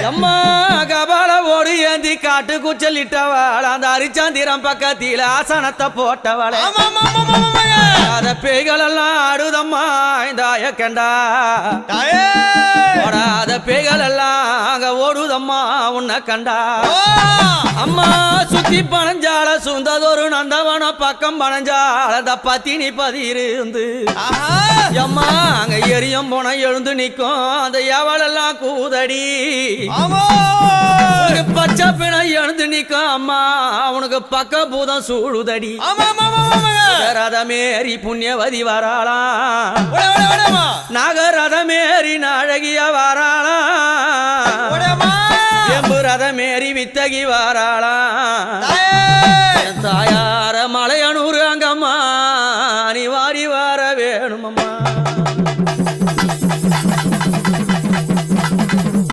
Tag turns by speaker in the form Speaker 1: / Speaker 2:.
Speaker 1: அம்மா கபால ஓடி ஏந்தி காட்டு குச்சலிட்டவாள் அந்த அரிச்சந்திரம் பக்கத்தில ஆசனத்தை போட்டவள அத பேய்கள் எல்லாம் ஆடுதம்மா இந்த அயக்கண்டா ஓடாத பேய்கள் எல்லாம் அங்க ஓடுதம்மா உன்னை கண்டா அம்மா சுத்தி பனஞ்சால சுந்ததொரு நந்தவன பக்கம் பனஞ்சால அந்த பத்தினி பதிருந்து அம்மா அங்க எரியும் போன எழுந்து நிக்கும் அந்த எவளெல்லாம் கூதடி பச்சை பிணை எழுந்து நிக்கும் அம்மா அவனுக்கு பக்க பூதம் சூழுதடி ரதமேறி புண்ணியவதி வராளாம் நாகரதமேறி நாழகிய வராளாம் எம்பு ரதமேறி வித்தகி வராளாம் தாயார மலைய